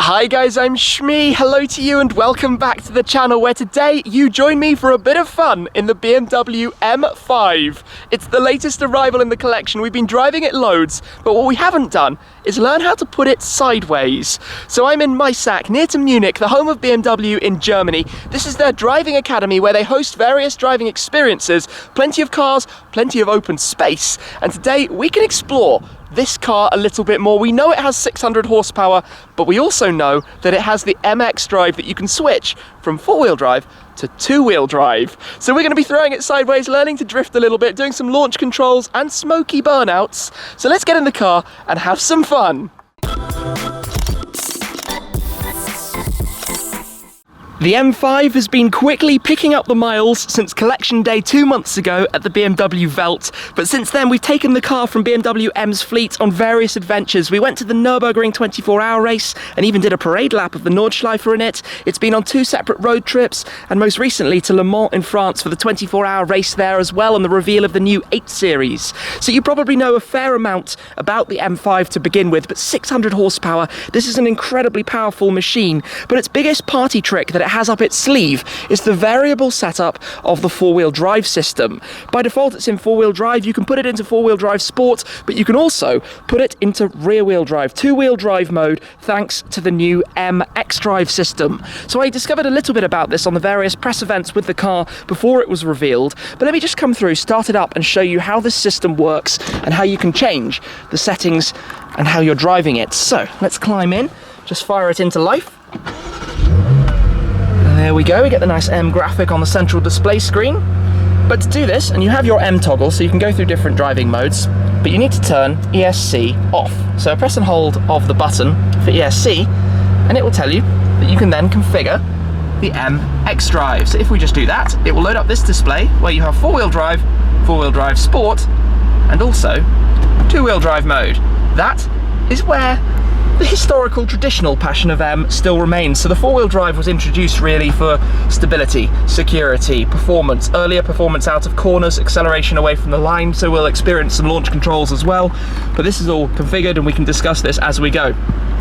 Hi guys, I'm Shmee. Hello to you and welcome back to the channel where today you join me for a bit of fun in the BMW M5. It's the latest arrival in the collection. We've been driving it loads, but what we haven't done is learn how to put it sideways. So I'm in Maisach, near to Munich, the home of BMW in Germany. This is their driving academy where they host various driving experiences, plenty of cars, plenty of open space. And today we can explore this car a little bit more. We know it has 600 horsepower, but we also know that it has the xDrive that you can switch from four-wheel drive to two-wheel drive. So we're going to be throwing it sideways, learning to drift a little bit, doing some launch controls and Smokey Burnouts. So let's get in the car and have some fun. The M5 has been quickly picking up the miles since collection day 2 months ago at the BMW Welt, but since then we've taken the car from BMW M's fleet on various adventures. We went to the Nürburgring 24-hour race and even did a parade lap of the Nordschleife in it. It's been on 2 separate road trips and most recently to Le Mans in France for the 24-hour race there as well, and the reveal of the new 8 Series. So you probably know a fair amount about the M5 to begin with, but 600 horsepower, this is an incredibly powerful machine, but its biggest party trick that it has up its sleeve is the variable setup of the four-wheel drive system. By default it's in four-wheel drive. You can put it into four-wheel drive sport, but you can also put it into rear-wheel drive, two-wheel drive mode, thanks to the new xDrive system. So I discovered a little bit about this on the various press events with the car before it was revealed, but let me just come through, start it up and show you how this system works and how you can change the settings and how you're driving it. So let's climb in, just fire it into life. There we go, we get the nice M graphic on the central display screen. But to do this, and you have your M toggle so you can go through different driving modes, but you need to turn ESC off. So press and hold of the button for ESC and it will tell you that you can then configure the xDrive. So if we just do that, it will load up this display where you have four-wheel drive sport, and also two-wheel drive mode. That is where the historical, traditional passion of M still remains. So the four-wheel drive was introduced really for stability, security, performance, earlier performance out of corners, acceleration away from the line, so we'll experience some launch controls as well. But this is all configured and we can discuss this as we go.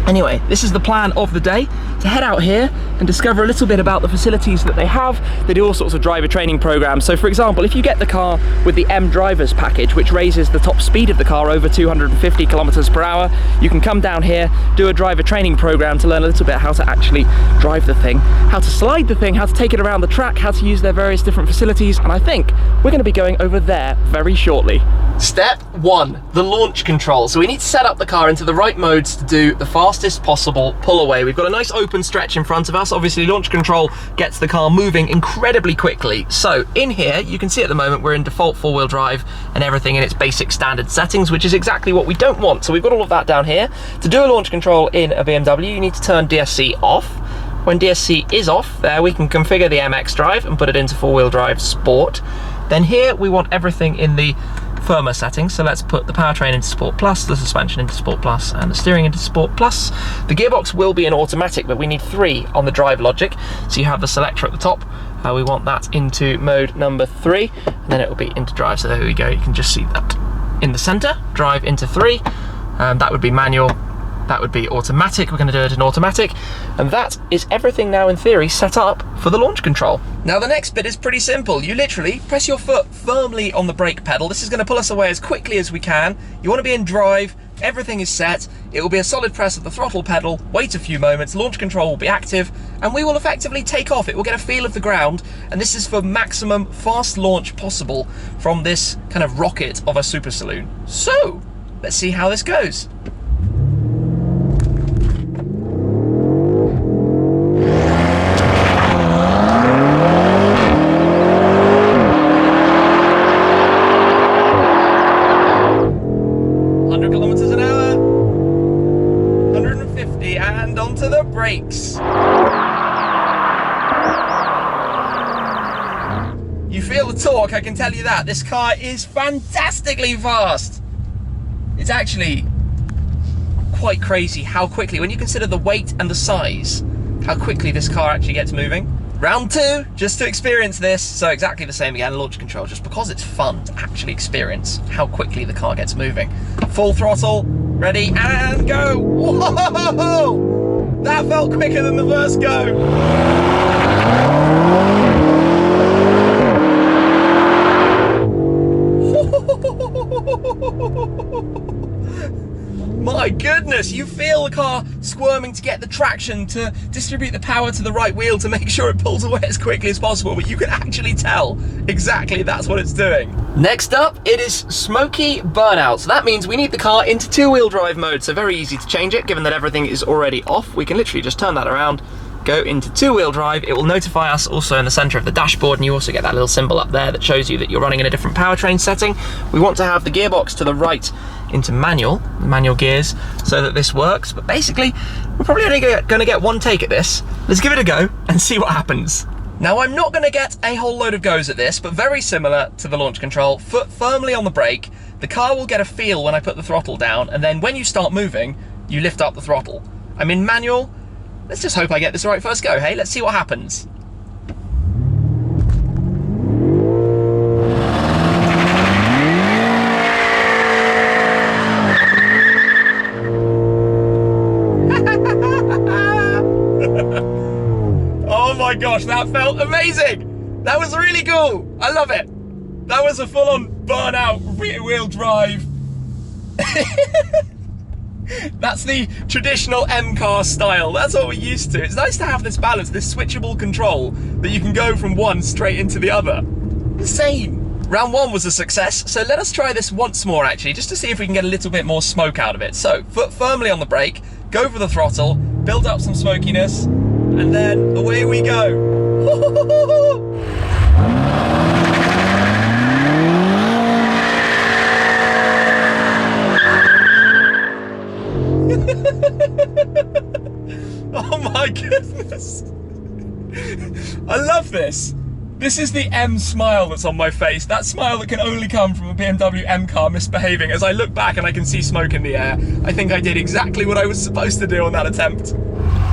Anyway, this is the plan of the day, to head out here and discover a little bit about the facilities that they have. They do all sorts of driver training programs. So for example, if you get the car with the M Drivers package, which raises the top speed of the car over 250 kilometers per hour, you can come down here, do a driver training program to learn a little bit how to actually drive the thing, how to slide the thing, how to take it around the track, how to use their various different facilities, and I think we're going to be going over there very shortly. Step 1, the launch control. So we need to set up the car into the right modes to do the fastest possible pull away. We've got a nice open stretch in front of us. Obviously launch control gets the car moving incredibly quickly. So in here you can see at the moment we're in default four-wheel drive and everything in its basic standard settings, which is exactly what we don't want. So we've got all of that down here. To do a launch control in a BMW you need to turn DSC off. When DSC is off, there we can configure the xDrive and put it into four-wheel drive sport. Then here we want everything in the firmer settings, so let's put the powertrain into Sport Plus, the suspension into Sport Plus, and the steering into Sport Plus. The gearbox will be an automatic, but we need 3 on the drive logic, so you have the selector at the top. We want that into mode number 3, and then it will be into drive. So there we go, you can just see that in the center, drive into 3, that would be manual, that would be automatic. We're going to do it in automatic, and that is everything now in theory set up for the launch control. Now the next bit is pretty simple. You literally press your foot firmly on the brake pedal. This is going to pull us away as quickly as we can. You want to be in drive, everything is set, it will be a solid press of the throttle pedal, wait a few moments, launch control will be active, and we will effectively take off. It will get a feel of the ground, and this is for maximum fast launch possible from this kind of rocket of a super saloon. So let's see how this goes. And onto the brakes. You feel the torque, I can tell you that. This car is fantastically fast. It's actually quite crazy how quickly, when you consider the weight and the size, how quickly this car actually gets moving. Round 2, just to experience this. So exactly the same again, launch control, just because it's fun to actually experience how quickly the car gets moving. Full throttle, ready and go. Whoa! That That felt quicker than the first go. My goodness, you feel the car squirming to get the traction, to distribute the power to the right wheel to make sure it pulls away as quickly as possible, but you can actually tell exactly that's what it's doing. Next up, it is Smokey Burnout. So that means we need the car into two-wheel drive mode, so very easy to change it, given that everything is already off. We can literally just turn that around, go into two-wheel drive. It will notify us also in the center of the dashboard, and you also get that little symbol up there that shows you that you're running in a different powertrain setting. We want to have the gearbox to the right into manual gears, so that this works. But basically, we're probably only going to get one take at this. Let's give it a go and see what happens. Now, I'm not going to get a whole load of goes at this, but very similar to the launch control, foot firmly on the brake. The car will get a feel when I put the throttle down, and then when you start moving, you lift up the throttle. I'm in manual. Let's just hope I get this right first go, hey? Let's see what happens. Oh my gosh, that felt amazing! That was really cool! I love it! That was a full-on burnout rear-wheel drive. That's the traditional M car style. That's what we're used to. It's nice to have this balance, this switchable control, that you can go from one straight into the other. Insane. Round one was a success, so let us try this once more actually, just to see if we can get a little bit more smoke out of it. So, foot firmly on the brake, go for the throttle, build up some smokiness, and then away we go. Oh my goodness. I love this. This is the M smile that's on my face. That smile that can only come from a BMW M car misbehaving. As I look back and I can see smoke in the air, I think I did exactly what I was supposed to do on that attempt.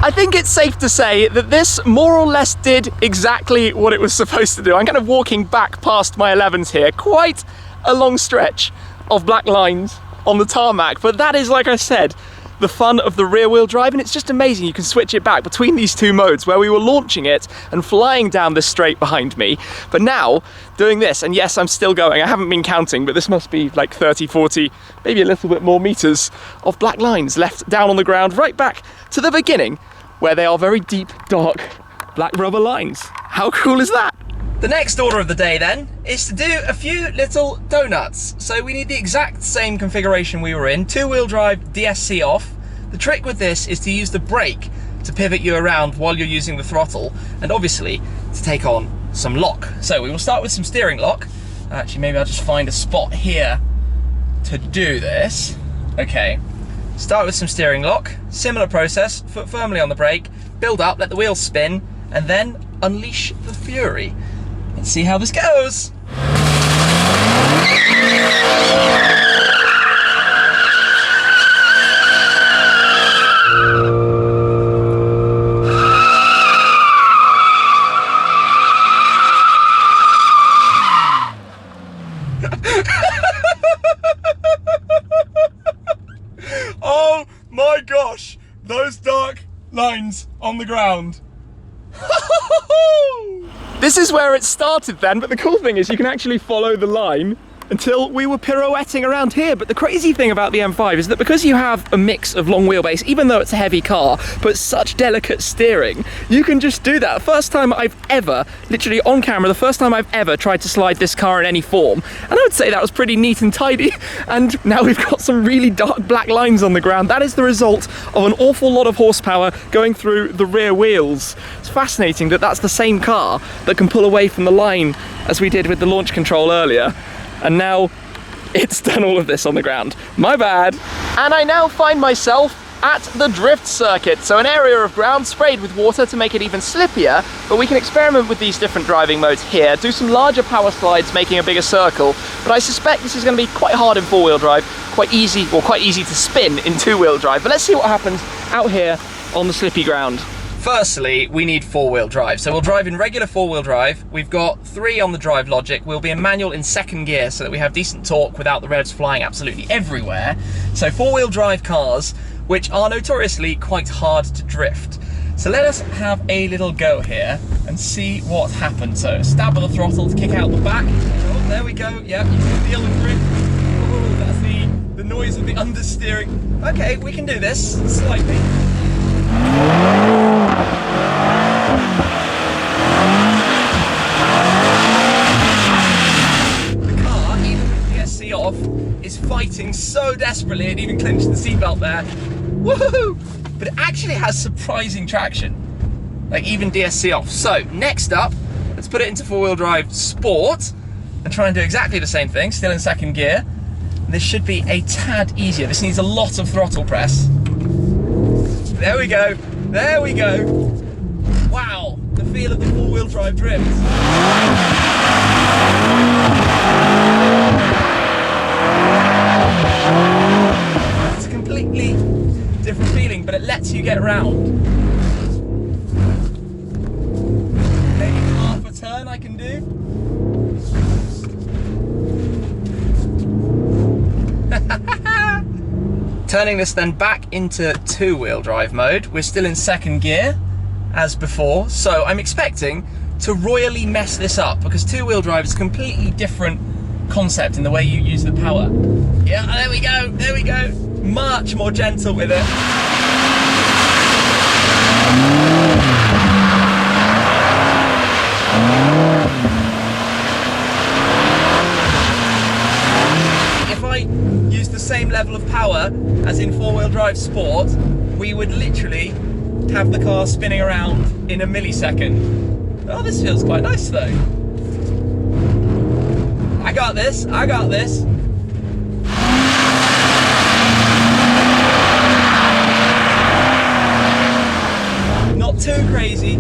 I think it's safe to say that this more or less did exactly what it was supposed to do. I'm kind of walking back past my 11s here, quite a long stretch of black lines on the tarmac, but that is, like I said, the fun of the rear wheel drive, and it's just amazing. You can switch it back between these two modes where we were launching it and flying down this straight behind me, but now doing this, and yes, I'm still going, I haven't been counting, but this must be like 30, 40, maybe a little bit more meters of black lines left down on the ground, right back to the beginning where they are very deep, dark, black rubber lines. How cool is that? The next order of the day then is to do a few little donuts. So we need the exact same configuration we were in, two-wheel drive, DSC off. The trick with this is to use the brake to pivot you around while you're using the throttle, and obviously to take on some lock. So we will start with some steering lock. Actually, maybe I'll just find a spot here to do this. Okay, start with some steering lock. Similar process, foot firmly on the brake, build up, let the wheels spin, and then unleash the fury. Let's see how this goes. Oh my gosh, those dark lines on the ground. This is where it started then, but the cool thing is you can actually follow the line until we were pirouetting around here. But the crazy thing about the M5 is that because you have a mix of long wheelbase, even though it's a heavy car, but such delicate steering, you can just do that. First time I've ever, literally on camera, the first time I've ever tried to slide this car in any form. And I would say that was pretty neat and tidy. And now we've got some really dark black lines on the ground. That is the result of an awful lot of horsepower going through the rear wheels. It's fascinating that that's the same car that can pull away from the line as we did with the launch control earlier. And now it's done all of this on the ground. My bad. And I now find myself at the drift circuit. So an area of ground sprayed with water to make it even slippier, but we can experiment with these different driving modes here, do some larger power slides making a bigger circle, but I suspect this is going to be quite hard in four-wheel drive, quite easy to spin in two-wheel drive. But let's see what happens out here on the slippy ground. Firstly, we need four-wheel drive. So we'll drive in regular four-wheel drive. We've got 3 on the drive logic. We'll be in manual in second gear so that we have decent torque without the revs flying absolutely everywhere. So four-wheel drive cars, which are notoriously quite hard to drift. So let us have a little go here and see what happens. So stab with the throttle to kick out the back. Oh, there we go. Yep, you can feel the grip. Oh, that's the noise of the understeering. Okay, we can do this slightly. The car, even with the DSC off, is fighting so desperately. It even clinched the seatbelt there. Woohoo! But it actually has surprising traction, like even DSC off. So next up, let's put it into four-wheel drive sport and try and do exactly the same thing, still in second gear. This should be a tad easier. This needs a lot of throttle press. There we go, there we go. Wow, the feel of the four-wheel drive drift. It's a completely different feeling, but it lets you get around. Maybe half a turn I can do. Turning this then back into two-wheel drive mode, we're still in second gear as before, so I'm expecting to royally mess this up because two-wheel drive is a completely different concept in the way you use the power. Yeah, there we go, there we go. Much more gentle with it. If I use the same level of power as in four-wheel drive sport, we would literally have the car spinning around in a millisecond. Oh, this feels quite nice though. I got this, I got this. Not too crazy.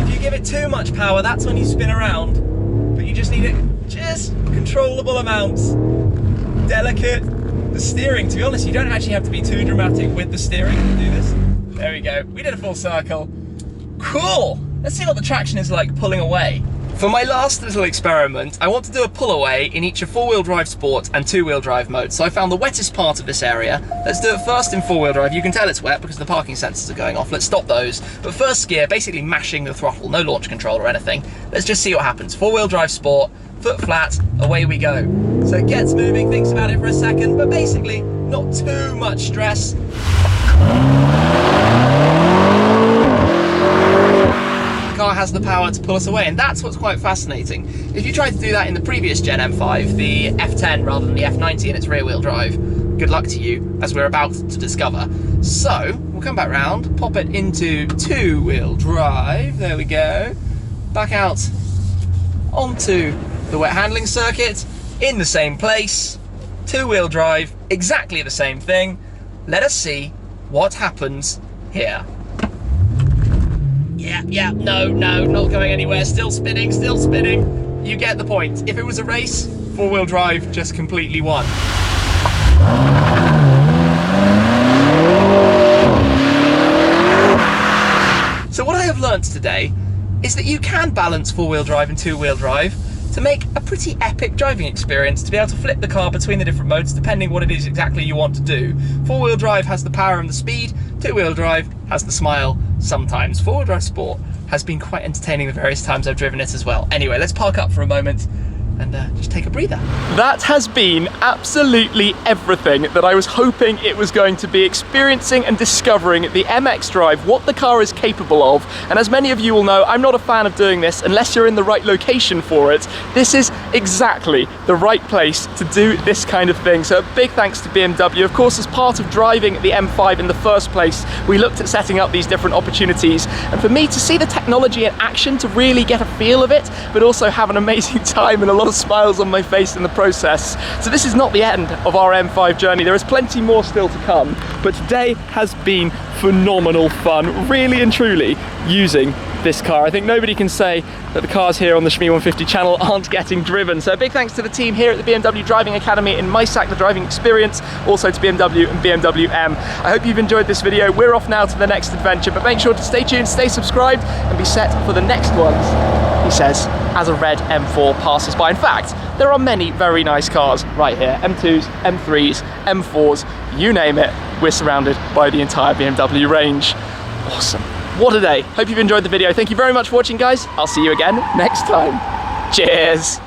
If you give it too much power, that's when you spin around. But you just need it just controllable amounts. Delicate. The steering, to be honest, you don't actually have to be too dramatic with the steering to do this. There we go. We did a full circle. Cool. Let's see what the traction is like pulling away. For my last little experiment, I want to do a pull away in each of four-wheel drive sport and two-wheel drive modes. So I found the wettest part of this area. Let's do it first in four-wheel drive. You can tell it's wet because the parking sensors are going off. Let's stop those. But first gear, basically mashing the throttle, no launch control or anything. Let's just see what happens. Four-wheel drive sport, foot flat, away we go. So it gets moving, thinks about it for a second, but basically not too much stress. The car has the power to pull us away, and that's what's quite fascinating. If you tried to do that in the previous Gen M5, the F10 rather than the F90 in its rear wheel drive, good luck to you, as we're about to discover. So we'll come back round, pop it into two-wheel drive, there we go, back out onto the wet handling circuit, in the same place, two-wheel drive, exactly the same thing. Let us see what happens here. Yeah, no, not going anywhere, still spinning, still spinning. You get the point. If it was a race, four-wheel drive just completely won. So what I have learnt today is that you can balance four-wheel drive and two-wheel drive to make a pretty epic driving experience, to be able to flip the car between the different modes depending what it is exactly you want to do. Four-wheel drive has the power and the speed, two-wheel drive has the smile sometimes. Four-wheel drive sport has been quite entertaining the various times I've driven it as well. Anyway, let's park up for a moment and just take a breather. That has been absolutely everything that I was hoping it was going to be. Experiencing and discovering the xDrive, what the car is capable of. And as many of you will know, I'm not a fan of doing this unless you're in the right location for it. This is exactly the right place to do this kind of thing. So a big thanks to BMW. Of course, as part of driving the M5 in the first place, we looked at setting up these different opportunities. And for me to see the technology in action, to really get a feel of it, but also have an amazing time and a lot of smiles on my face in the process. So this is not the end of our M5 journey. There is plenty more still to come, but today has been phenomenal fun, really and truly using this car. I think nobody can say that the cars here on the Shmee 150 channel aren't getting driven. So a big thanks to the team here at the BMW Driving Academy in Maisach, the driving experience, also to BMW and BMW M. I hope you've enjoyed this video. We're off now to the next adventure, but make sure to stay tuned, stay subscribed, and be set for the next ones, he says, as a red M4 passes by. In fact, there are many very nice cars right here. M2s, M3s, M4s, you name it. We're surrounded by the entire BMW range. Awesome. What a day. Hope you've enjoyed the video. Thank you very much for watching, guys. I'll see you again next time. Cheers.